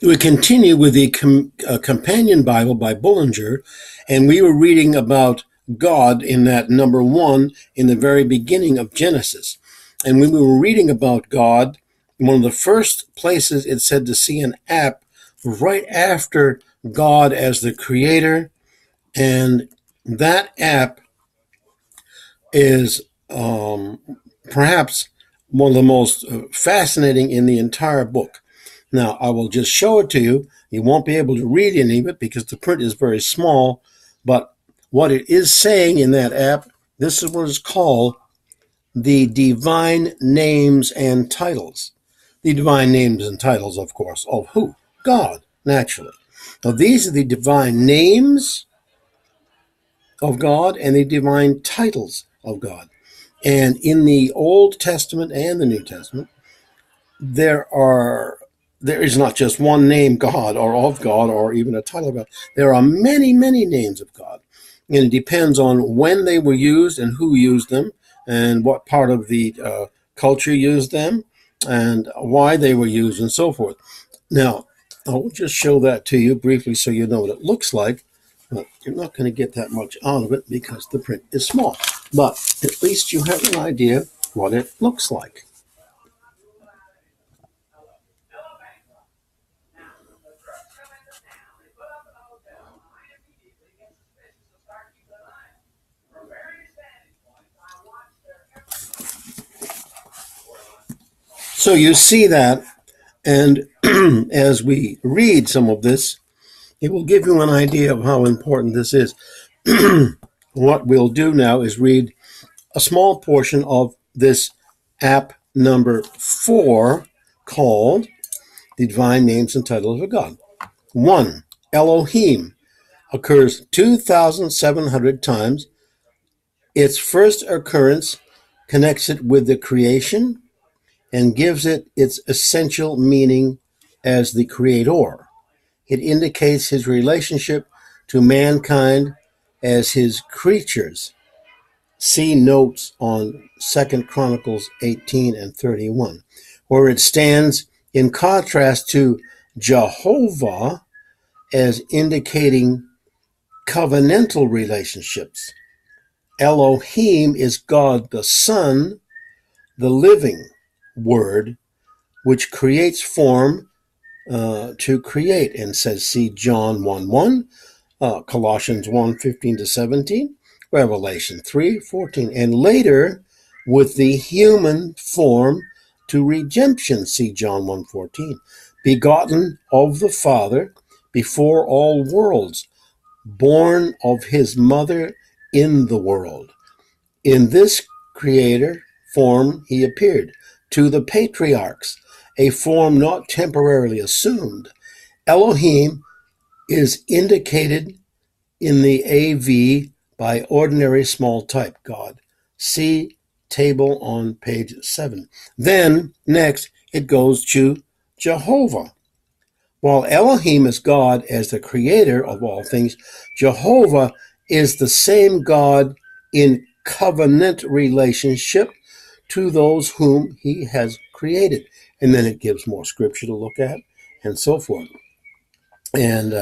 We continue with the Companion Bible by Bullinger, and we were reading about God in that number 1 in the very beginning of Genesis. And when we were reading about God, one of the first places it said to see an app right after God as the creator, and that app is perhaps one of the most fascinating in the entire book. Now, I will just show it to you. You won't be able to read any of it because the print is very small, but what it is saying in that app, this is what it's called the divine names and titles. The divine names and titles, of course, of who? God, naturally. Now, these are the divine names of God and the divine titles of God. And in the Old Testament and the New Testament, there is not just one name God or of God or even a title of God. There are many, many names of God. And it depends on when they were used and who used them and what part of the culture used them and why they were used and so forth. Now, I'll just show that to you briefly so you know what it looks like. But you're not going to get that much out of it because the print is small. But at least you have an idea what it looks like. So you see that, and as we read some of this, it will give you an idea of how important this is. What we'll do now is read a small portion of this app number 4 called The Divine Names and Titles of God. 1. Elohim occurs 2,700 times. Its first occurrence connects it with the creation and gives it its essential meaning as the creator. It indicates his relationship to mankind as his creatures. See notes on 2 Chronicles 18 and 31, where it stands in contrast to Jehovah as indicating covenantal relationships. Elohim is God the Son, the living Word, which creates form to create, and says, see John 1:1, Colossians 1:15-17, Revelation 3:14, and later with the human form to redemption, see John 1:14, begotten of the Father before all worlds, born of his mother in the world. In this creator form he appeared to the patriarchs, a form not temporarily assumed. Elohim is indicated in the AV by ordinary small type God. See table on page 7. Then, next, it goes to Jehovah. While Elohim is God as the creator of all things, Jehovah is the same God in covenant relationship to those whom he has created. And then it gives more scripture to look at and so forth. And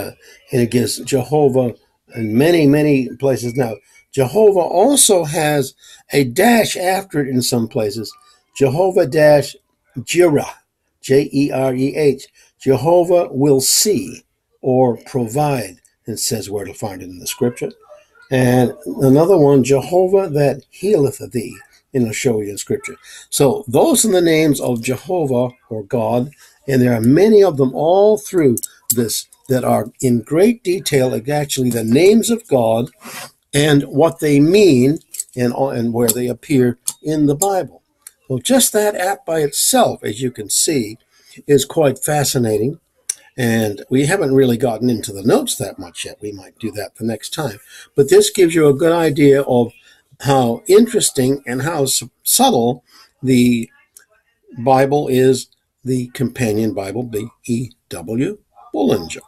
it gives Jehovah in many, many places. Now, Jehovah also has a dash after it in some places. Jehovah dash Jireh, Jereh. Jehovah will see or provide. It says where to find it in the scripture. And another one, Jehovah that healeth thee, and I'll show you in scripture. So those are the names of Jehovah or God, and there are many of them all through this that are in great detail, actually the names of God and what they mean and where they appear in the Bible. So just that app by itself, as you can see, is quite fascinating. And we haven't really gotten into the notes that much yet. We might do that the next time. But this gives you a good idea of how interesting and how subtle the Bible is, the Companion Bible, B.E.W. Bullinger.